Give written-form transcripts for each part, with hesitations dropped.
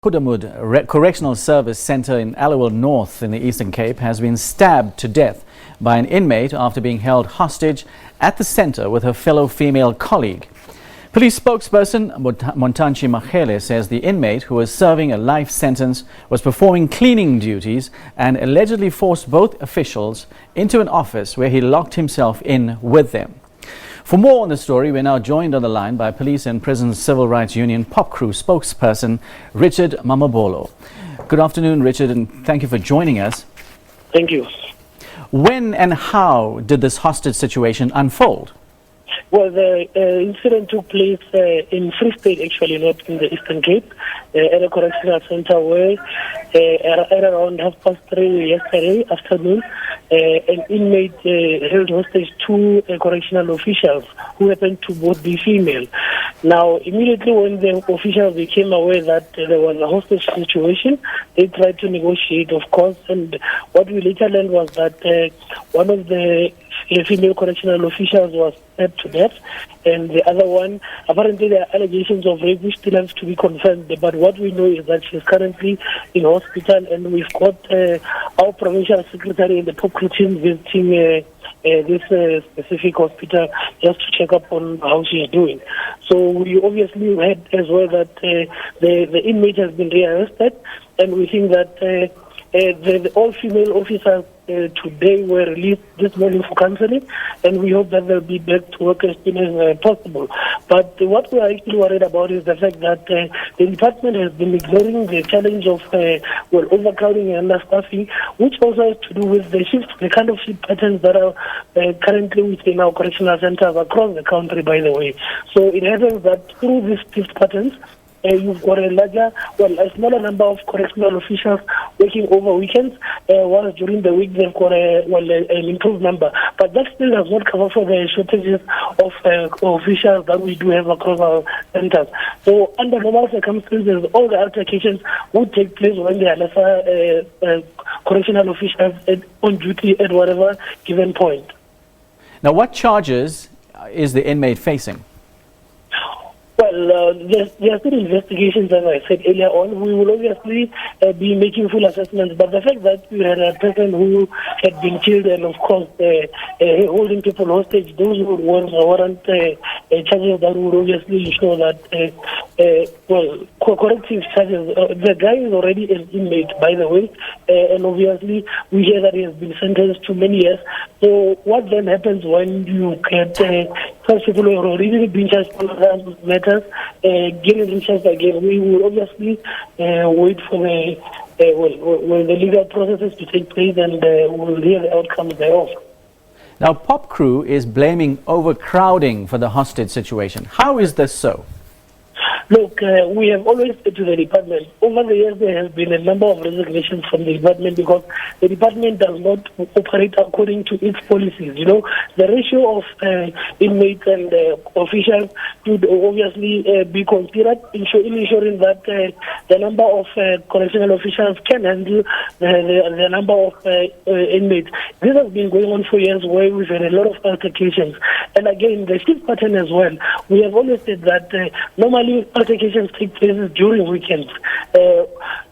Goedemoed Correctional Service Centre in Aliwal North in the Eastern Cape has been stabbed to death by an inmate after being held hostage at the centre with her fellow female colleague. Police spokesperson Motantshi Makhele says the inmate, who was serving a life sentence, was performing cleaning duties and allegedly forced both officials into an office where he locked himself in with them. For more on the story, we're now joined on the line by Police and Prison Civil Rights Union POPCRU spokesperson Richard Mamabolo. Good afternoon, Richard, and thank you for joining us. Thank you. When and how did this hostage situation unfold? Well, the incident took place in Free State, actually, not in the Eastern Cape, at a correctional center where at around 3:30 yesterday afternoon, an inmate held hostage two correctional officials who happened to both be female. Now, immediately when the officials became aware that there was a hostage situation, they tried to negotiate, of course, and what we later learned was that one of the female correctional officials was stabbed to death, and the other one, apparently there are allegations of rape which still have to be confirmed, but what we know is that she's currently in hospital, and we've got our provincial secretary and the POPCRU team visiting this specific hospital just to check up on how she is doing. So we obviously heard as well that the inmate has been rearrested, and we think that the all-female officers today were released this morning for counseling, and we hope that they'll be back to work as soon as possible. But what we are actually worried about is the fact that the department has been ignoring the challenge of overcrowding and understaffing, which also has to do with the kind of shift patterns that are currently within our correctional centers across the country, by the way. So it happens that through these shift patterns, you've got a smaller number of correctional officials working over weekends, whilst during the week they've got an improved number. But that still does not cover for the shortages of officials that we do have across our centers. So under normal circumstances, all the altercations would take place when there are lesser correctional officials on duty at whatever given point. Now, what charges is the inmate facing? Well, there are still investigations, as I said earlier on. We will obviously be making full assessments, but the fact that we had a person who had been killed and, of course, holding people hostage, those would warrant charges that would obviously ensure that, corrective charges. The guy is already an inmate, by the way, and obviously we hear that he has been sentenced to many years. So what then happens when you get such people who are already being charged for matters, getting recharged again? We will obviously wait for the legal processes to take place, and we'll hear the outcomes thereof. Now, POPCRU is blaming overcrowding for the hostage situation. How is this so? Look, we have always said to the department, over the years there has been a number of resignations from the department because the department does not operate according to its policies. You know, the ratio of inmates and officials should obviously be considered in ensuring that the number of correctional officials can handle the number of inmates. This has been going on for years where we've had a lot of altercations. And again, the shift pattern as well. We have always said that normally altercations take place during weekends.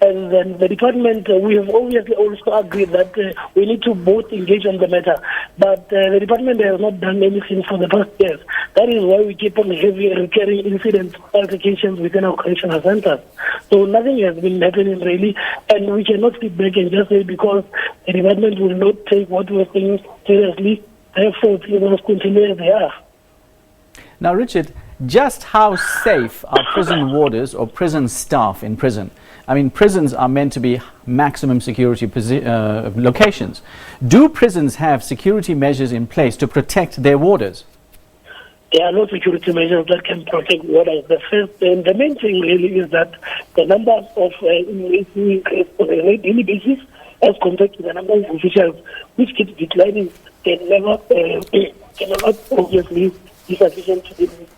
And then the department, we have obviously also agreed that we need to both engage on the matter. But the department has not done anything for the past years. That is why we keep on having recurring incidents, altercations within our correctional centers. So nothing has been happening really, and we cannot sit back and just say because the department will not take what we're saying seriously, therefore things must continue as they are. Now, Richard, just how safe are prison warders or prison staff in prison? I mean, prisons are meant to be maximum security locations. Do prisons have security measures in place to protect their warders? There are no security measures that can protect warders. The first and the main thing really is that the number of inmates increase on a daily basis as compared to the number of officials, which keeps declining, can never obviously be sufficient to deal with.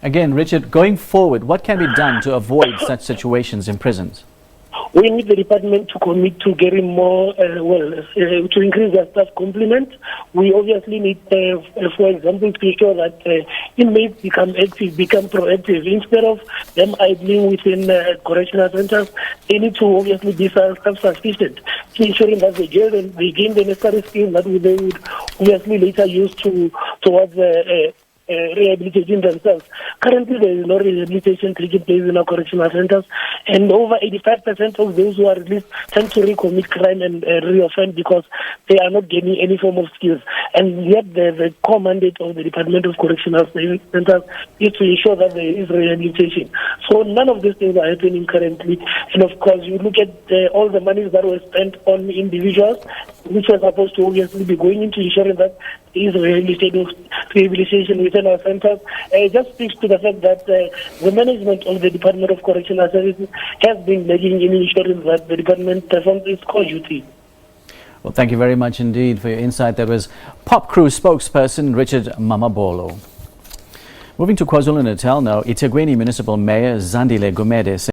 Again, Richard, going forward, what can be done to avoid such situations in prisons? We need the department to commit to getting more, to increase their staff complement. We obviously need, for example, to ensure that inmates become active, become proactive. Instead of them idling within correctional centers, they need to obviously be self-sufficient, to ensuring that they gain the necessary skills that they would obviously later use towards rehabilitating themselves. Currently, there is no rehabilitation taking place in our correctional centers, and over 85% of those who are released tend to recommit crime and reoffend because they are not gaining any form of skills. And yet, the core mandate of the Department of Correctional Centers is to ensure that there is rehabilitation. So none of these things are happening currently. And of course, you look at all the monies that were spent on individuals, which were supposed to obviously be going into ensuring that there is rehabilitation within our centers. It just speaks to the fact that the management of the Department of Correctional Services has been lagging in ensuring that the department performs its core duty. Well, thank you very much indeed for your insight. That was POPCRU spokesperson Richard Mamabolo. Moving to KwaZulu-Natal now, eThekwini Municipal Mayor Zandile Gumede